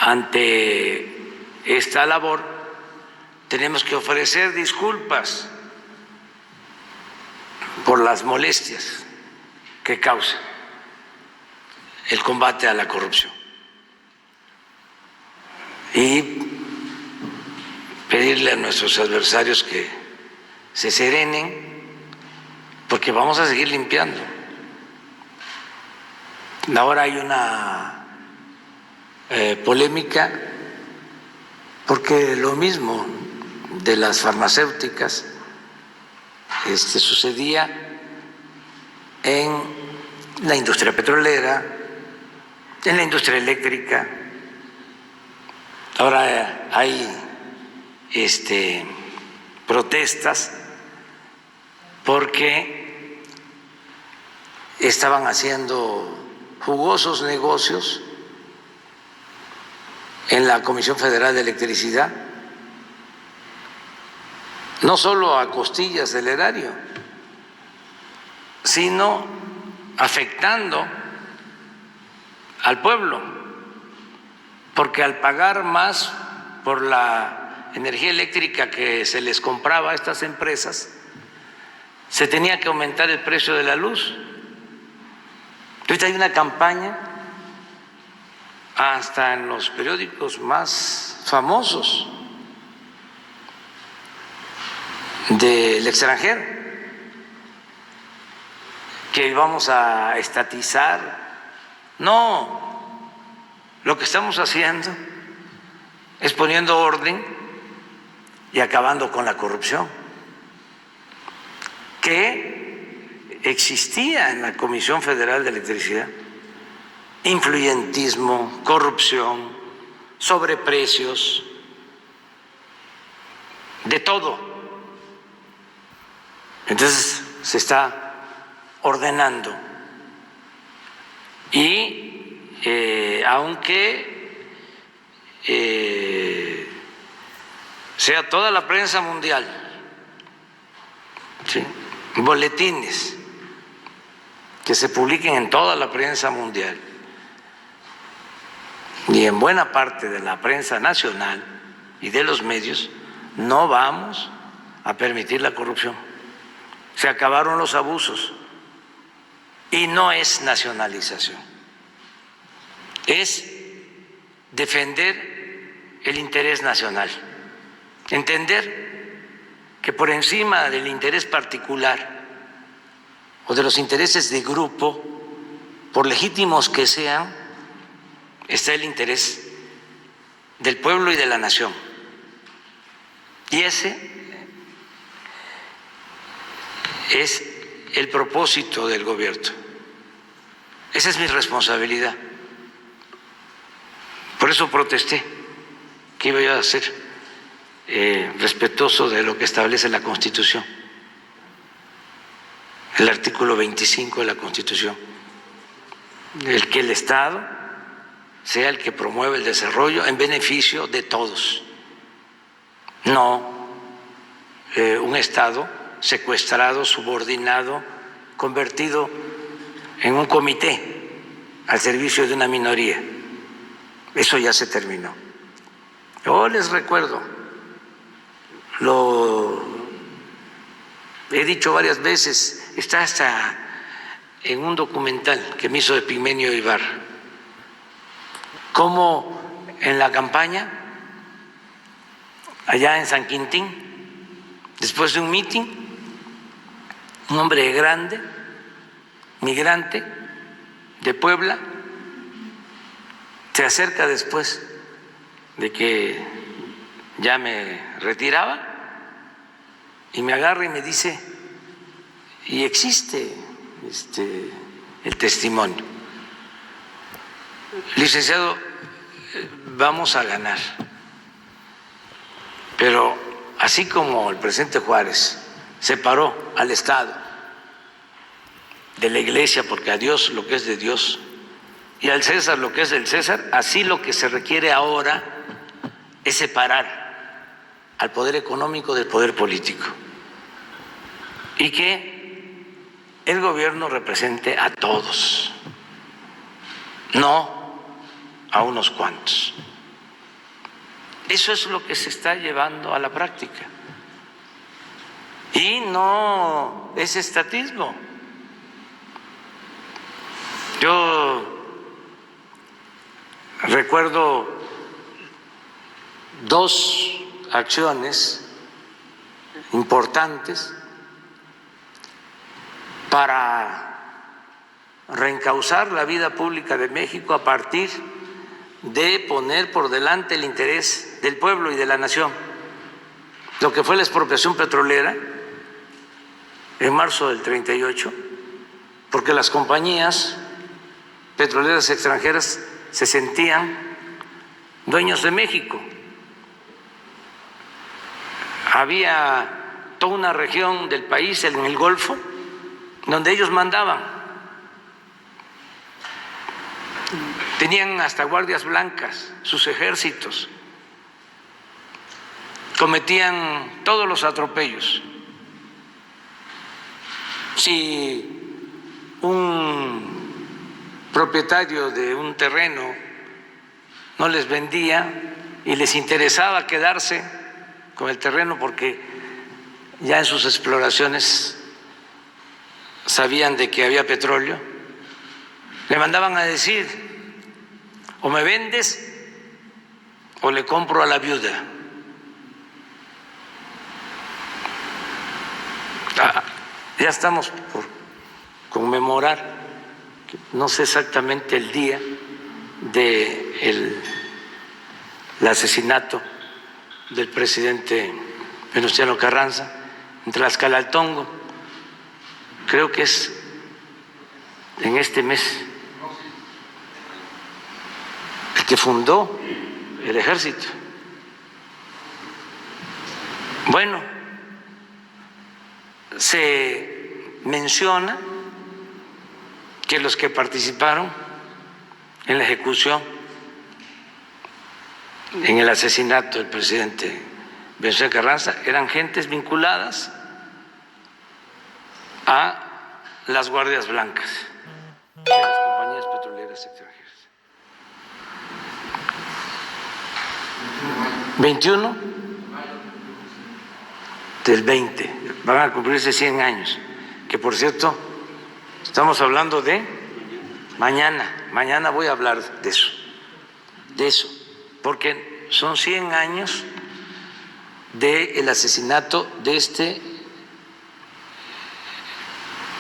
ante esta labor tenemos que ofrecer disculpas por las molestias que causa el combate a la corrupción y pedirle a nuestros adversarios que se serenen, porque vamos a seguir limpiando. Ahora hay una polémica porque lo mismo de las farmacéuticas sucedía en la industria petrolera, en la industria eléctrica. Ahora hay protestas porque estaban haciendo jugosos negocios en la Comisión Federal de Electricidad, no solo a costillas del erario, sino afectando al pueblo, porque al pagar más por la energía eléctrica que se les compraba a estas empresas, se tenía que aumentar el precio de la luz. Ahorita hay una campaña, hasta en los periódicos más famosos del extranjero, que vamos a estatizar. No, lo que estamos haciendo es poniendo orden y acabando con la corrupción que existía en la Comisión Federal de Electricidad. Influyentismo, corrupción, sobreprecios, de todo. Entonces se está ordenando y aunque sea toda la prensa mundial, ¿sí?, boletines que se publiquen en toda la prensa mundial y en buena parte de la prensa nacional y de los medios, no vamos a permitir la corrupción. Se acabaron los abusos y no es nacionalización, es defender el interés nacional, entender que por encima del interés particular o de los intereses de grupo, por legítimos que sean, está el interés del pueblo y de la nación. Y ese es el propósito del gobierno. Esa es mi responsabilidad. Por eso protesté, que iba yo a ser respetuoso de lo que establece la Constitución, el artículo 25 de la Constitución, el que el Estado sea el que promueve el desarrollo en beneficio de todos, no un Estado secuestrado, subordinado, convertido en un comité al servicio de una minoría. Eso ya se terminó. Yo les recuerdo, lo he dicho varias veces, está hasta en un documental que me hizo Epigmenio Ibarra, cómo en la campaña, allá en San Quintín, después de un mitin, un hombre grande, migrante de Puebla, se acerca después de que ya me retiraba y me agarra y me dice, y existe el testimonio: licenciado, vamos a ganar, pero así como el presidente Juárez separó al Estado de la Iglesia, porque a Dios lo que es de Dios y al César lo que es del César, así lo que se requiere ahora es separar al poder económico del poder político y que el gobierno represente a todos, no a unos cuantos. Eso es lo que se está llevando a la práctica. Y no es estatismo. Yo recuerdo 2 acciones importantes para reencauzar la vida pública de México a partir de poner por delante el interés del pueblo y de la nación. Lo que fue la expropiación petrolera en marzo del 38, porque las compañías petroleras extranjeras se sentían dueños de México. Había toda una región del país en el Golfo donde ellos mandaban. Tenían hasta guardias blancas, sus ejércitos, cometían todos los atropellos. Si un propietario de un terreno no les vendía y les interesaba quedarse con el terreno porque ya en sus exploraciones sabían de que había petróleo, le mandaban a decir: o me vendes o le compro a la viuda. Ya estamos por conmemorar, no sé exactamente el día del asesinato del presidente Venustiano Carranza en Tlaxcalaltongo. Creo que es en este mes, el que fundó el ejército. Bueno, se menciona que los que participaron en la ejecución, en el asesinato del presidente Venustiano Carranza, eran gentes vinculadas a las guardias blancas de las compañías petroleras extranjeras. 21 del 20, van a cumplirse 100 años, que por cierto, estamos hablando de mañana voy a hablar de eso, porque son 100 años del asesinato de este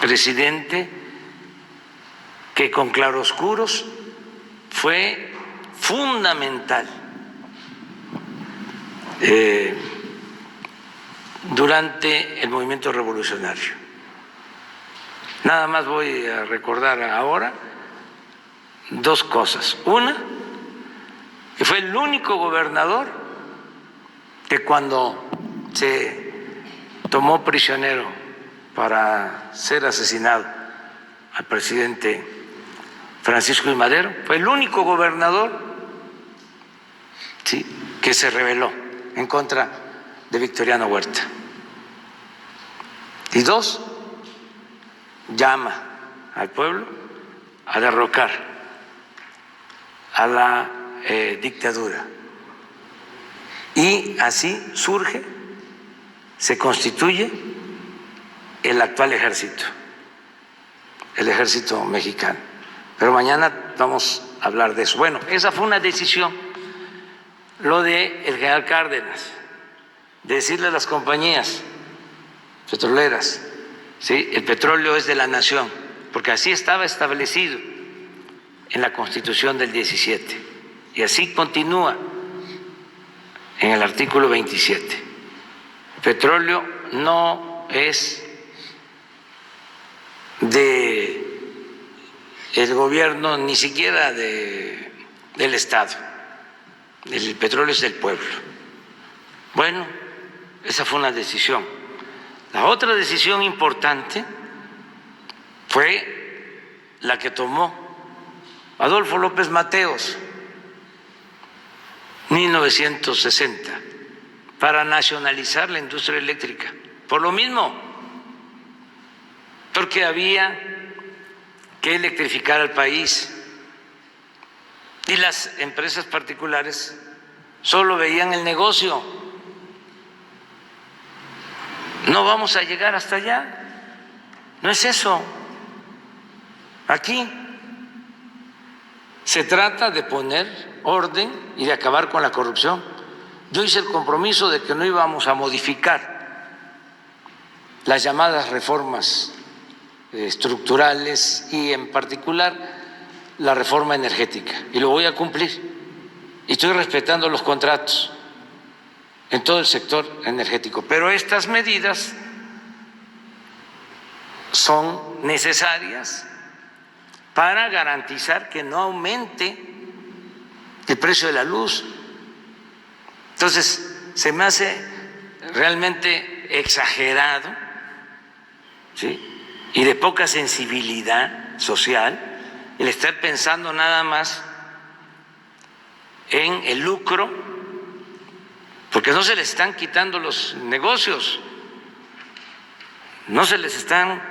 presidente que con claroscuros fue fundamental durante el movimiento revolucionario. Nada más voy a recordar ahora 2 cosas. Una, que fue el único gobernador que cuando se tomó prisionero para ser asesinado al presidente Francisco I. Madero, fue el único gobernador, ¿sí?, que se rebeló en contra de Victoriano Huerta. Y 2, llama al pueblo a derrocar a la dictadura. Y así surge, se constituye el actual ejército, el ejército mexicano. Pero mañana vamos a hablar de eso. Bueno, esa fue una decisión, lo de el general Cárdenas, de decirle a las compañías petroleras, ¿sí?, el petróleo es de la nación, porque así estaba establecido en la Constitución del 17 y así continúa en el artículo 27. El petróleo no es de el gobierno, ni siquiera del Estado. El petróleo es del pueblo. Bueno, esa fue una decisión. La otra decisión importante fue la que tomó Adolfo López Mateos, 1960, para nacionalizar la industria eléctrica. Por lo mismo, porque había que electrificar al país y las empresas particulares solo veían el negocio. No vamos a llegar hasta allá. No es eso. Aquí se trata de poner orden y de acabar con la corrupción. Yo hice el compromiso de que no íbamos a modificar las llamadas reformas estructurales y en particular la reforma energética, y lo voy a cumplir. Y estoy respetando los contratos en todo el sector energético. Pero estas medidas son necesarias para garantizar que no aumente el precio de la luz. Entonces, se me hace realmente exagerado, ¿sí?, y de poca sensibilidad social el estar pensando nada más en el lucro, porque no se les están quitando los negocios, no se les están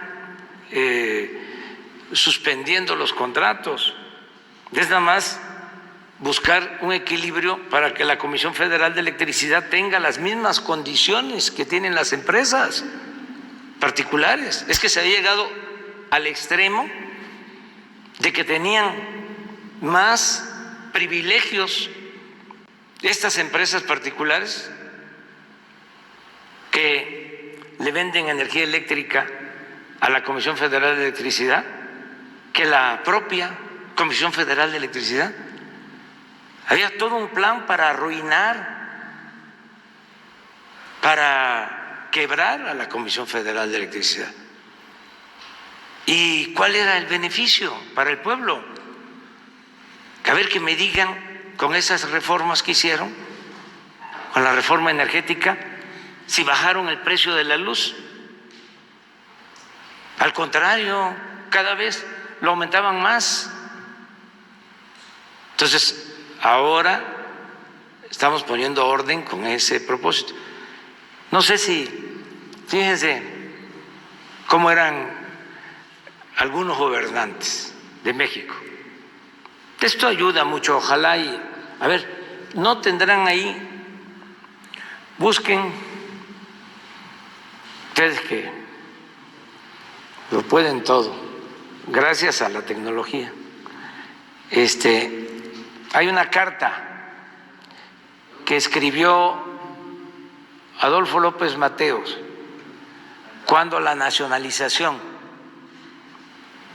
suspendiendo los contratos, es nada más buscar un equilibrio para que la Comisión Federal de Electricidad tenga las mismas condiciones que tienen las empresas particulares. Es que se ha llegado al extremo de que tenían más privilegios estas empresas particulares que le venden energía eléctrica a la Comisión Federal de Electricidad que la propia Comisión Federal de Electricidad. Había todo un plan para arruinar, para quebrar a la Comisión Federal de Electricidad. ¿Y cuál era el beneficio para el pueblo? A ver, que me digan, con esas reformas que hicieron, con la reforma energética, si bajaron el precio de la luz. Al contrario, cada vez lo aumentaban más. Entonces, ahora estamos poniendo orden con ese propósito. No sé si, fíjense cómo eran algunos gobernantes de México. Esto ayuda mucho, ojalá y, a ver, no tendrán ahí, busquen, ustedes que lo pueden todo, gracias a la tecnología. Hay una carta que escribió Adolfo López Mateos cuando la nacionalización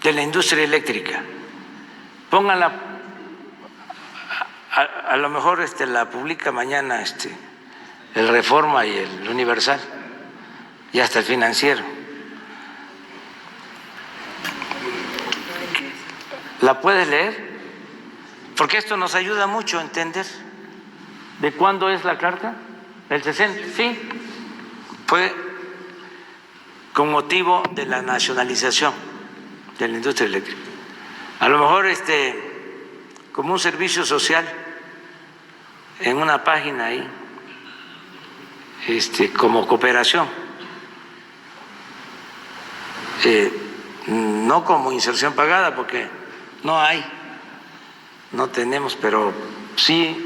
de la industria eléctrica. Pónganla, a lo mejor la publica mañana el Reforma y el Universal y hasta el Financiero. ¿La puedes leer? Porque esto nos ayuda mucho a entender de cuándo es la carta. El 60, sí, fue con motivo de la nacionalización de la industria eléctrica. A lo mejor como un servicio social en una página ahí, como cooperación, no como inserción pagada, porque no hay, no tenemos, pero sí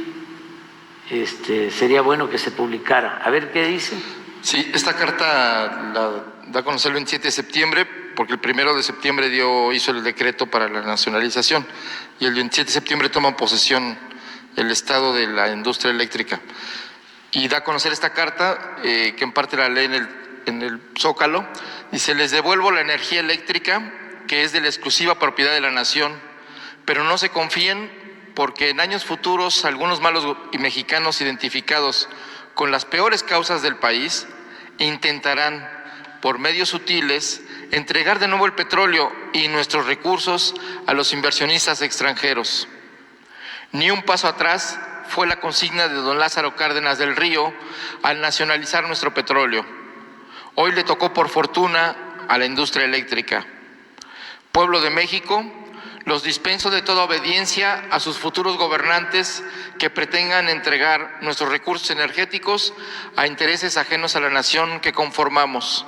sería bueno que se publicara. A ver qué dice. Sí, esta carta la da a conocer el 27 de septiembre, porque el 1 de septiembre hizo el decreto para la nacionalización, y el 27 de septiembre toma posesión el Estado de la industria eléctrica. Y da a conocer esta carta, que en parte la lee en el Zócalo. Dice: les devuelvo la energía eléctrica, que es de la exclusiva propiedad de la nación, pero no se confíen, porque en años futuros algunos malos y mexicanos identificados con las peores causas del país intentarán, por medios sutiles, entregar de nuevo el petróleo y nuestros recursos a los inversionistas extranjeros. Ni un paso atrás fue la consigna de don Lázaro Cárdenas del Río al nacionalizar nuestro petróleo. Hoy le tocó por fortuna a la industria eléctrica. Pueblo de México, los dispenso de toda obediencia a sus futuros gobernantes que pretendan entregar nuestros recursos energéticos a intereses ajenos a la nación que conformamos.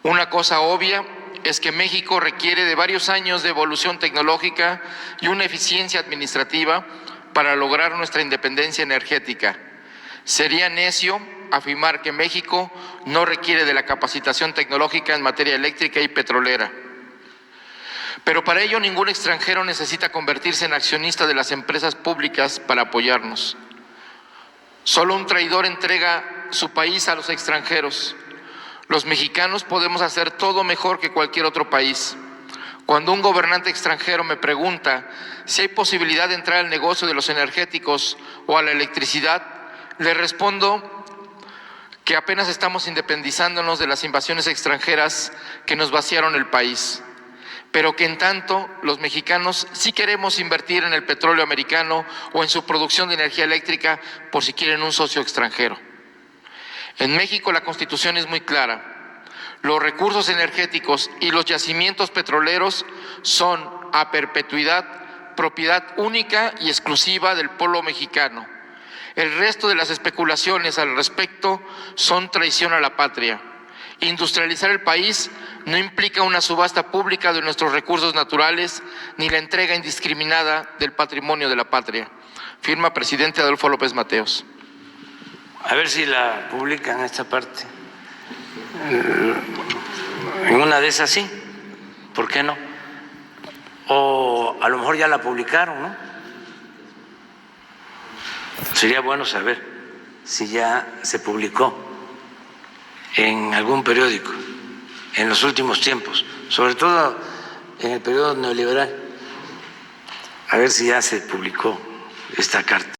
Una cosa obvia es que México requiere de varios años de evolución tecnológica y una eficiencia administrativa para lograr nuestra independencia energética. Sería necio afirmar que México no requiere de la capacitación tecnológica en materia eléctrica y petrolera. Pero para ello ningún extranjero necesita convertirse en accionista de las empresas públicas para apoyarnos. Solo un traidor entrega su país a los extranjeros. Los mexicanos podemos hacer todo mejor que cualquier otro país. Cuando un gobernante extranjero me pregunta si hay posibilidad de entrar al negocio de los energéticos o a la electricidad, le respondo que apenas estamos independizándonos de las invasiones extranjeras que nos vaciaron el país, pero que en tanto los mexicanos sí queremos invertir en el petróleo americano o en su producción de energía eléctrica por si quieren un socio extranjero. En México la Constitución es muy clara. Los recursos energéticos y los yacimientos petroleros son a perpetuidad propiedad única y exclusiva del pueblo mexicano. El resto de las especulaciones al respecto son traición a la patria. Industrializar el país no implica una subasta pública de nuestros recursos naturales ni la entrega indiscriminada del patrimonio de la patria. Firma presidente Adolfo López Mateos. A ver si la publican esta parte. En una de esas sí, ¿por qué no? O a lo mejor ya la publicaron, ¿no? Sería bueno saber si ya se publicó en algún periódico en los últimos tiempos, sobre todo en el periodo neoliberal, a ver si ya se publicó esta carta.